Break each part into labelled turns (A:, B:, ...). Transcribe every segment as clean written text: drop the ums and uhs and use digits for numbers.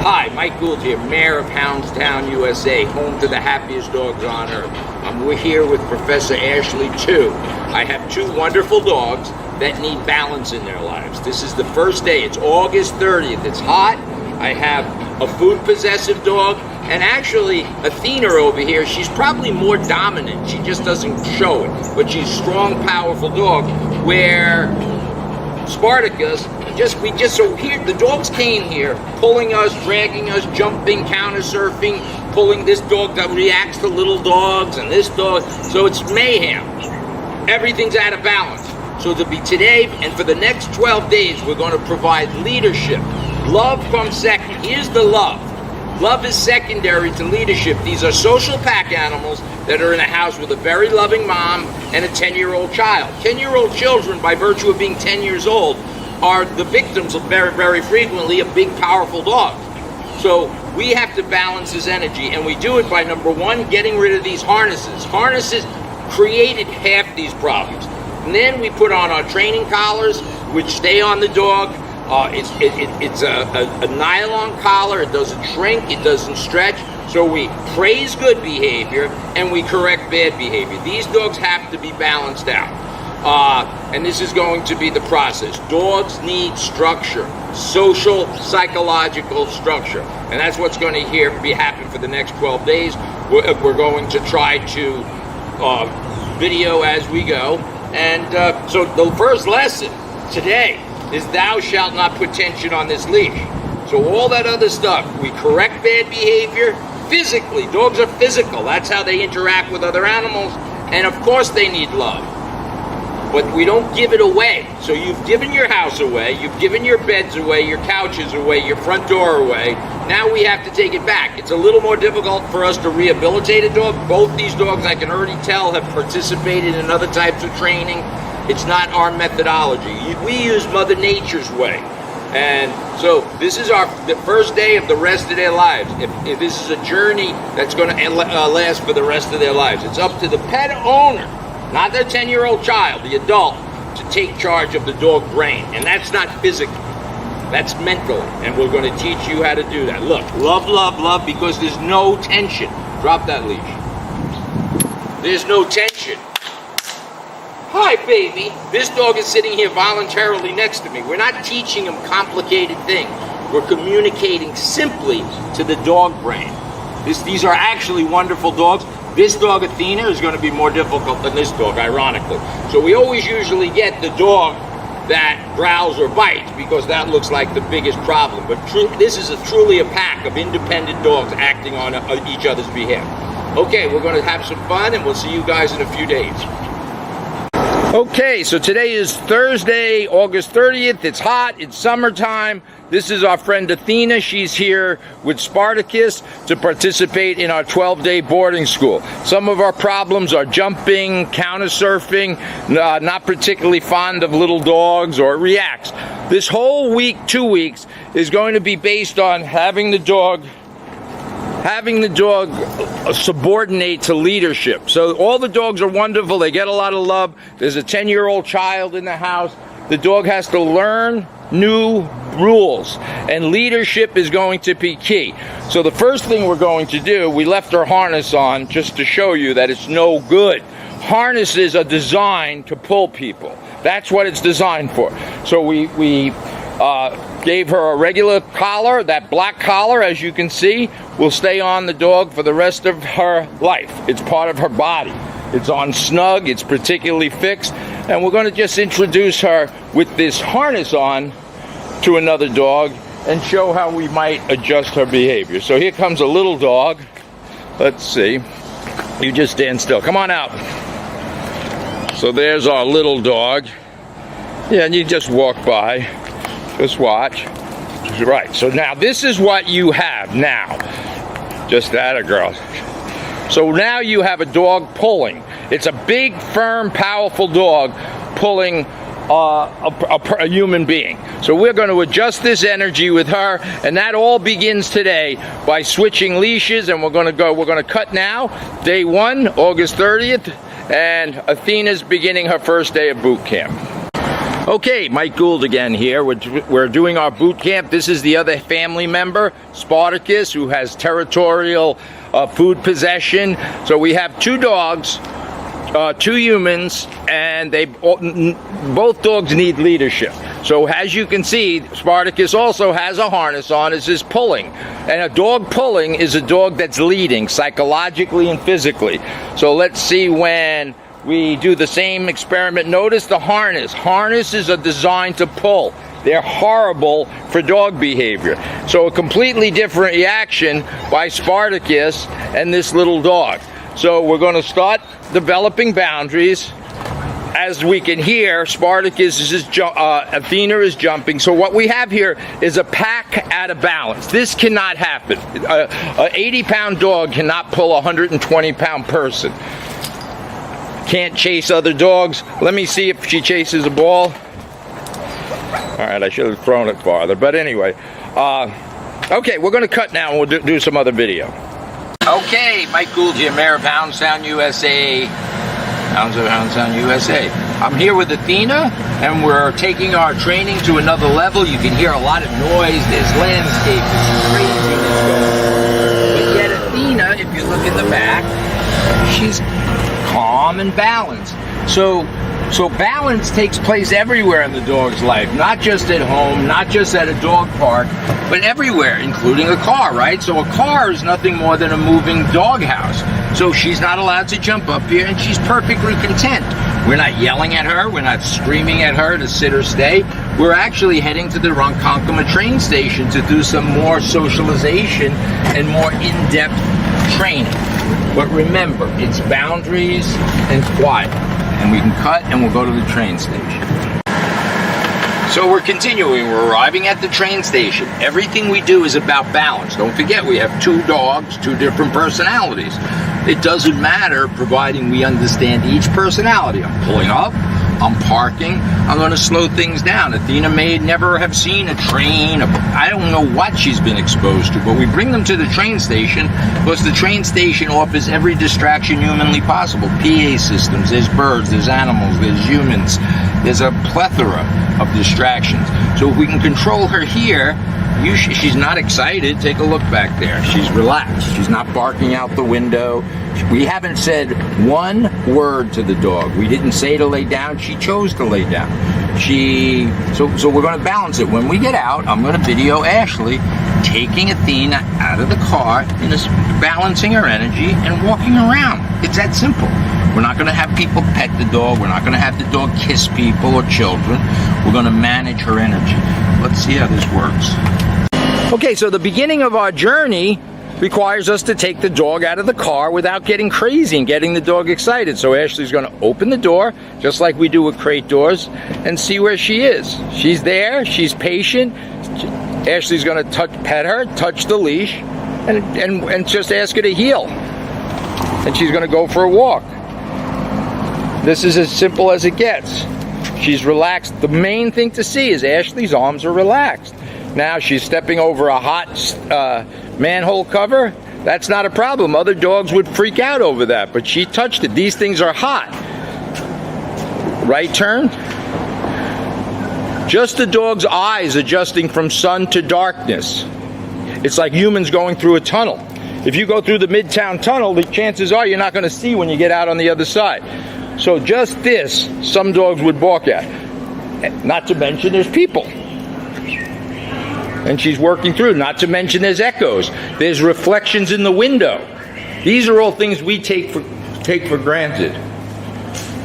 A: Hi, Mike Gould here, Mayor of Hounds, USA, home to the happiest dogs on earth. We're here with Professor Ashley, too. I have two wonderful dogs that need balance in their lives. This is the first day. It's August 30th. It's hot. I have a food-possessive dog, and actually, Athena over here, she's probably more dominant. She just doesn't show it, but she's a strong, powerful dog, where Spartacus, so here, the dogs came here, pulling us, dragging us, jumping, counter surfing, pulling this dog that reacts to little dogs, and this dog, so it's mayhem. Everything's out of balance. So it'll be today, and for the next 12 days, we're going to provide leadership. Love comes second. Here's the love. Love is secondary to leadership. These are social pack animals that are in a house with a very loving mom and a 10-year-old child. 10-year-old children, by virtue of being 10 years old, are the victims of very, very frequently a big, powerful dog. So we have to balance his energy, and we do it by, number one, getting rid of these harnesses. Harnesses created half these problems. And then we put on our training collars, which stay on the dog. It's a nylon collar. It doesn't shrink. It doesn't stretch. So we praise good behavior and we correct bad behavior. These dogs have to be balanced out. And this is going to be the process. Dogs need structure, social, psychological structure. And that's what's going to be happen for the next 12 days. We're going to try to video as we go. And so the first lesson today is thou shalt not put tension on this leash. So all that other stuff, we correct bad behavior physically. Dogs are physical. That's how they interact with other animals. And of course they need love. But we don't give it away. So you've given your house away, you've given your beds away, your couches away, your front door away. Now we have to take it back. It's a little more difficult for us to rehabilitate a dog. Both these dogs, I can already tell, have participated in other types of training. It's not our methodology. We use Mother Nature's way. And so this is the first day of the rest of their lives. If this is a journey that's going to last for the rest of their lives, it's up to the pet owner, not their 10-year-old child, the adult, to take charge of the dog brain. And that's not physical. That's mental. And we're going to teach you how to do that. Look, love, love, love, because there's no tension. Drop that leash. There's no tension. Hi, baby. This dog is sitting here voluntarily next to me. We're not teaching him complicated things. We're communicating simply to the dog brain. These are actually wonderful dogs. This dog, Athena, is going to be more difficult than this dog, ironically. So we always usually get the dog that growls or bites, because that looks like the biggest problem. But this is truly a pack of independent dogs acting on each other's behalf. Okay, we're going to have some fun, and we'll see you guys in a few days. Okay, so today is Thursday, August 30th. It's hot, it's summertime. This is our friend Athena. She's here with Spartacus to participate in our 12-day boarding school. Some of our problems are jumping, counter surfing, not particularly fond of little dogs, or reacts. This whole week, 2 weeks, is going to be based on having the dog subordinate to leadership. So all the dogs are wonderful. They get a lot of love. There's a 10-year-old child in the house. The dog has to learn new rules, and leadership is going to be key. So the first thing we're going to do, we left her harness on just to show you that it's no good. Harnesses are designed to pull people. That's what it's designed for. So we gave her a regular collar. That black collar, as you can see, will stay on the dog for the rest of her life. It's part of her body. It's on snug, it's particularly fixed, and we're going to just introduce her with this harness on to another dog and show how we might adjust her behavior. So here comes a little dog. Let's see. You just stand still. Come on out. So there's our little dog. Yeah, and you just walk by. Just watch. Right, so now this is what you have now. Just that, a girl. So now you have a dog pulling. It's a big, firm, powerful dog pulling a human being. So we're going to adjust this energy with her, and that all begins today by switching leashes, and we're going to cut now. Day 1, August 30th, and Athena's beginning her first day of boot camp. Okay, Mike Gould again here. We're doing our boot camp. This is the other family member, Spartacus, who has territorial food possession. So we have 2 dogs, 2 humans, and both dogs need leadership. So as you can see, Spartacus also has a harness on. This is pulling. And a dog pulling is a dog that's leading psychologically and physically. So let's see when we do the same experiment. Notice the harness. Harnesses are designed to pull. They're horrible for dog behavior. So a completely different reaction by Spartacus and this little dog. So we're going to start developing boundaries. As we can hear, Spartacus is Athena is jumping. So what we have here is a pack out of balance. This cannot happen. A 80-pound dog cannot pull a 120-pound person. Can't chase other dogs. Let me see if she chases a ball. All right, I should have thrown it farther. But anyway, okay, we're going to cut now and we'll do some other video. Okay, Mike Gould here, Mayor of Houndstown, USA. Hounds of Houndstown, USA. I'm here with Athena, and we're taking our training to another level. You can hear a lot of noise. There's landscape. There's craziness going on. But yet Athena, if you look in the back, she's calm and balanced. So balance takes place everywhere in the dog's life, not just at home, not just at a dog park, but everywhere, including a car, right? So a car is nothing more than a moving doghouse. So she's not allowed to jump up here, and she's perfectly content. We're not yelling at her. We're not screaming at her to sit or stay. We're actually heading to the Ronkonkoma train station to do some more socialization and more in-depth training. But remember, it's boundaries and quiet. And we can cut and we'll go to the train station. So we're continuing. We're arriving at the train station. Everything we do is about balance. Don't forget, we have 2 dogs, 2 different personalities. It doesn't matter, providing we understand each personality. I'm pulling up, I'm parking, I'm going to slow things down. Athena may never have seen a train. I don't know what she's been exposed to, but we bring them to the train station because the train station offers every distraction humanly possible. PA systems, there's birds, there's animals, there's humans. There's a plethora of distractions. So if we can control her here, she's not excited. Take a look back there. She's relaxed. She's not barking out the window. We haven't said one word to the dog. We didn't say to lay down. She chose to lay down. So we're going to balance it. When we get out, I'm going to video Ashley taking Athena out of the car and balancing her energy and walking around. It's that simple. We're not going to have people pet the dog. We're not going to have the dog kiss people or children. We're going to manage her energy. Let's see how this works. Okay, so the beginning of our journey requires us to take the dog out of the car without getting crazy and getting the dog excited. So Ashley's going to open the door, just like we do with crate doors, and see where she is. She's there. She's patient. Ashley's going to pet her, touch the leash, and just ask her to heel. And she's going to go for a walk. This is as simple as it gets. She's relaxed. The main thing to see is Ashley's arms are relaxed. Now she's stepping over a hot manhole cover. That's not a problem. Other dogs would freak out over that, but she touched it. These things are hot. Right turn. Just the dog's eyes adjusting from sun to darkness. It's like humans going through a tunnel. If you go through the Midtown Tunnel, the chances are you're not going to see when you get out on the other side. So just this, some dogs would balk at. Not to mention there's people. And she's working through. Not to mention there's echoes. There's reflections in the window. These are all things we take for granted.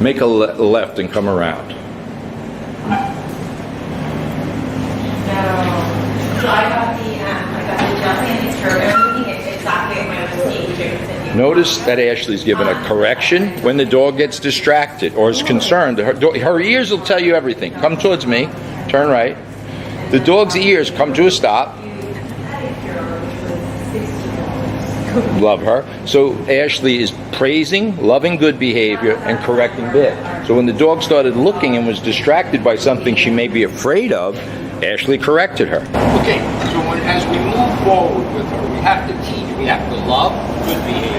A: Make a left and come around.
B: So I got the jumping and turn. Everything is exactly what I was seeing.
A: Notice that Ashley's given a correction when the dog gets distracted or is concerned. Her ears will tell you everything. Come towards me. Turn right. The dog's ears come to a stop. Love her. So Ashley is praising, loving good behavior, and correcting bad. So when the dog started looking and was distracted by something she may be afraid of, Ashley corrected her. Okay, so as we move forward with her, we have to teach, we have to love good behavior.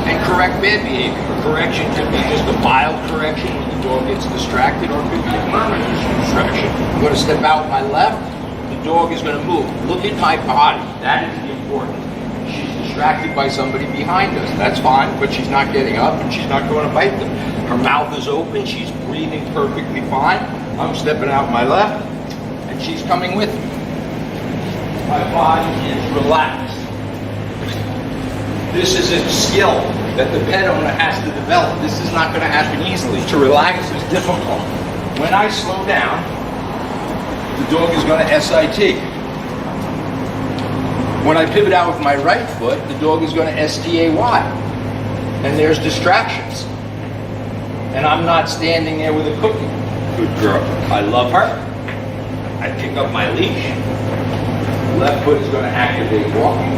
A: and correct bad behavior. Correction could be just a mild correction when the dog gets distracted, or it could be a permanent distraction. I'm going to step out my left, the dog is going to move. Look at my body. That is the important. She's distracted by somebody behind us. That's fine, but she's not getting up and she's not going to bite them. Her mouth is open. She's breathing perfectly fine. I'm stepping out my left and she's coming with me. My body is relaxed. This is a skill that the pet owner has to develop. This is not going to happen easily. To relax is difficult. When I slow down, the dog is going to SIT. When I pivot out with my right foot, the dog is going to STAY. And there's distractions. And I'm not standing there with a cookie. Good girl. I love her. I pick up my leash. Left foot is going to activate walking.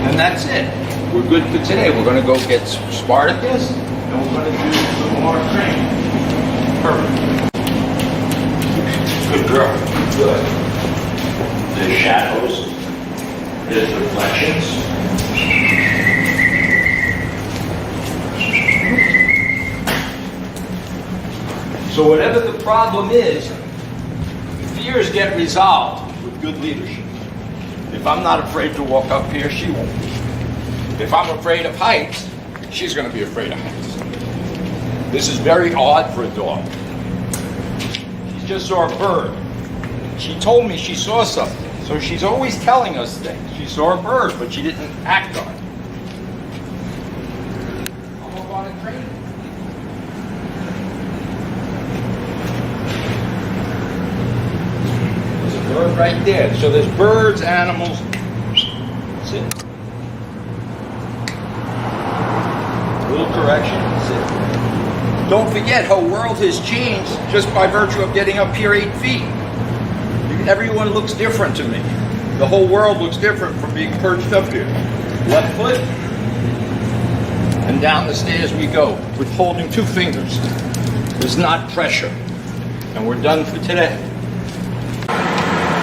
A: And that's it. We're good for today. We're going to go get Spartacus, and we're going to do some more training. Perfect. Good girl. Good. There's shadows. There's reflections. So whatever the problem is, fears get resolved with good leadership. If I'm not afraid to walk up here, she won't. If I'm afraid of heights, she's going to be afraid of heights. This is very odd for a dog. She just saw a bird. She told me she saw something. So she's always telling us things. She saw a bird, but she didn't act on it. I'm up on a train. There's a bird right there. So there's birds, animals. That's it. A little correction. That's it. Don't forget, her world has changed just by virtue of getting up here 8 feet. Everyone looks different to me. The whole world looks different from being perched up here. Left foot, and down the stairs we go with holding 2 fingers. It's not pressure. And we're done for today.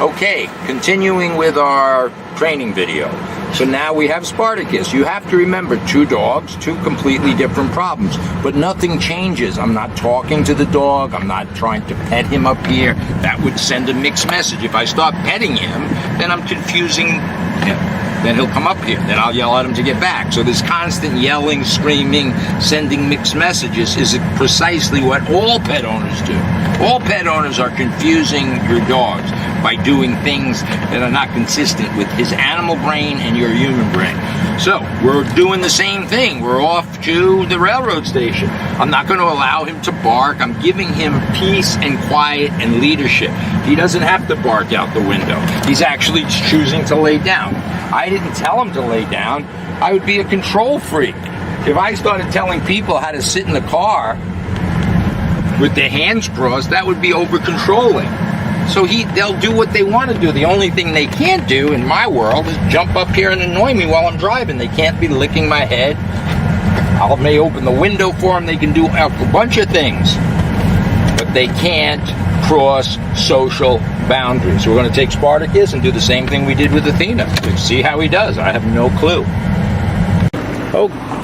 A: Okay, continuing with our training video. So now we have Spartacus. You have to remember, 2 dogs, 2 completely different problems, but nothing changes. I'm not talking to the dog. I'm not trying to pet him up here. That would send a mixed message. If I start petting him, then I'm confusing him. Then he'll come up here. Then I'll yell at him to get back. So this constant yelling, screaming, sending mixed messages is precisely what all pet owners do. All pet owners are confusing your dogs by doing things that are not consistent with his animal brain and your human brain. So we're doing the same thing. We're off to the railroad station. I'm not going to allow him to bark. I'm giving him peace and quiet and leadership. He doesn't have to bark out the window. He's actually choosing to lay down. I didn't tell him to lay down. I would be a control freak. If I started telling people how to sit in the car with their hands crossed, that would be over-controlling. So they'll do what they want to do. The only thing they can't do in my world is jump up here and annoy me while I'm driving. They can't be licking my head. I may open the window for them. They can do a bunch of things. But they can't cross social boundaries. We're going to take Spartacus and do the same thing we did with Athena. See how he does. I have no clue.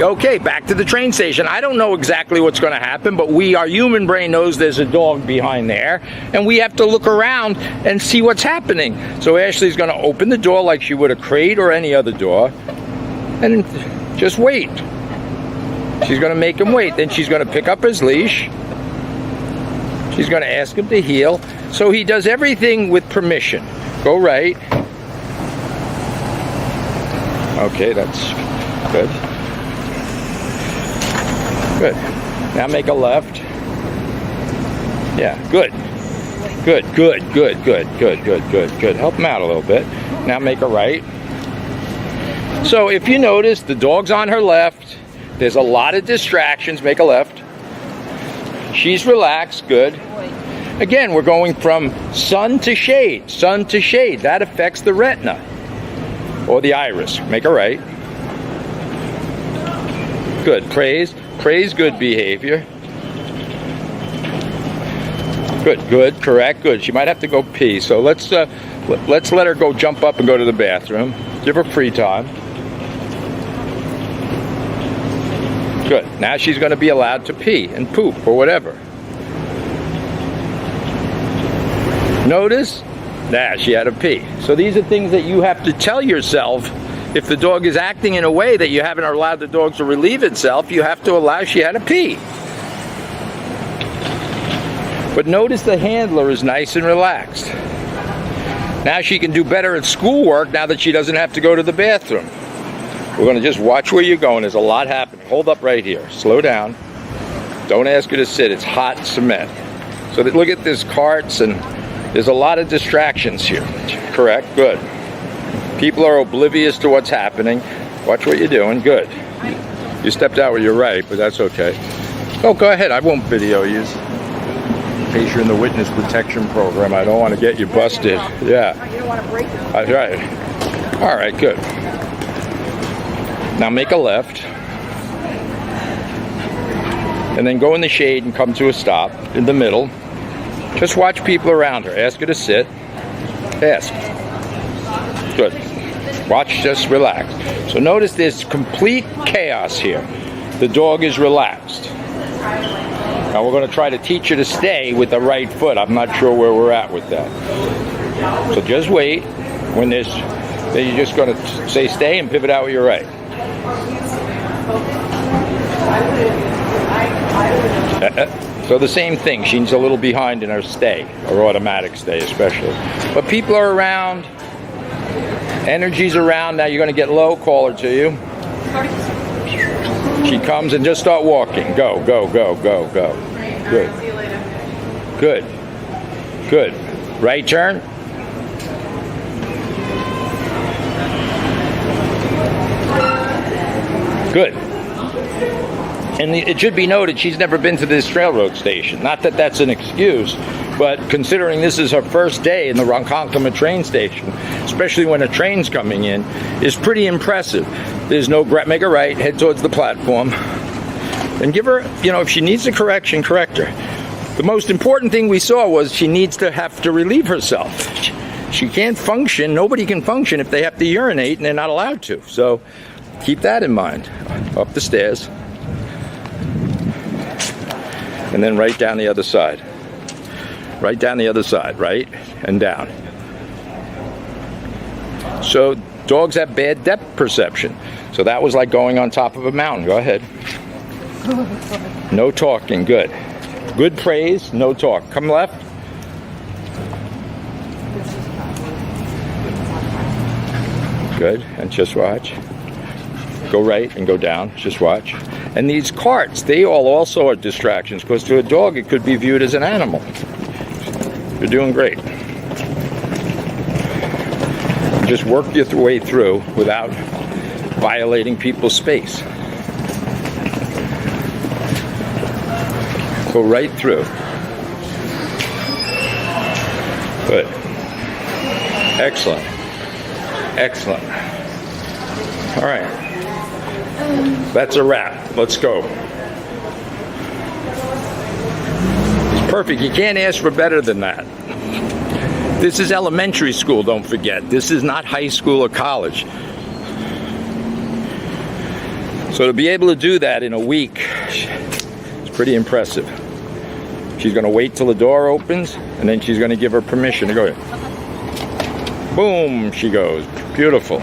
A: Okay, back to the train station. I don't know exactly what's going to happen, but our human brain knows there's a dog behind there, and we have to look around and see what's happening. So Ashley's going to open the door like she would a crate or any other door, and just wait. She's going to make him wait. Then she's going to pick up his leash. She's going to ask him to heel. So he does everything with permission. Go right. Okay, that's good. Good. Now make a left. Yeah, good. Good. Help him out a little bit. Now make a right. So if you notice, the dog's on her left. There's a lot of distractions. Make a left. She's relaxed. Good. Again, we're going from sun to shade. Sun to shade. That affects the retina or the iris. Make a right. Good. Praise good behavior. Good, correct, good. She might have to go pee, so let's let her go jump up and go to the bathroom. Give her free time. Good. Now she's going to be allowed to pee and poop or whatever. Notice? Nah, she had to pee. So these are things that you have to tell yourself. If the dog is acting in a way that you haven't allowed the dog to relieve itself, you have to allow she had to pee. But notice the handler is nice and relaxed. Now she can do better at schoolwork now that she doesn't have to go to the bathroom. We're going to just watch where you're going. There's a lot happening. Hold up right here. Slow down. Don't ask her to sit. It's hot cement. So look at this carts, and there's a lot of distractions here. Correct? Good. People are oblivious to what's happening. Watch what you're doing. Good. You stepped out with your right, but that's okay. Oh, go ahead. I won't video you. In case you're in the witness protection program, I don't want to get you busted. Yeah.
C: You don't want to break it.
A: That's right. All right, good. Now make a left. And then go in the shade and come to a stop in the middle. Just watch people around her. Ask her to sit. Ask. Good. Watch, just relax. So notice there's complete chaos here. The dog is relaxed. Now we're going to try to teach her to stay with the right foot. I'm not sure where we're at with that. So just wait. When there's, then you're just going to say stay and pivot out with your right. So the same thing. She's a little behind in her stay, or automatic stay especially. But people are around. Energy's around. Now you're going to get low. Call her to you. She comes and just start walking. Go, go, go, go, go. Good.
C: See you later.
A: Good. Good. Right turn. Good. And it should be noted, she's never been to this railroad station. Not that that's an excuse, but considering this is her first day in the Ronkonkoma train station, especially when a train's coming in, is pretty impressive. There's no, make a right, head towards the platform, and give her, if she needs a correction, correct her. The most important thing we saw was she needs to have to relieve herself. She can't function, nobody can function if they have to urinate and they're not allowed to. So keep that in mind. Up the stairs. And then right down the other side. Right down the other side, right? And down. So dogs have bad depth perception. So that was like going on top of a mountain. Go ahead. No talking, good. Good praise, no talk. Come left. Good, and just watch. Go right and go down, just watch. And these carts, they all also are distractions, because to a dog it could be viewed as an animal. You're doing great. Just work your way through without violating people's space. Go right through. Good. Excellent. Excellent. All right. That's a wrap. Let's go. It's perfect. You can't ask for better than that. This is elementary school, don't forget. This is not high school or college. So to be able to do that in a week, it's pretty impressive. She's going to wait till the door opens, and then she's going to give her permission to go. Boom, she goes. Beautiful.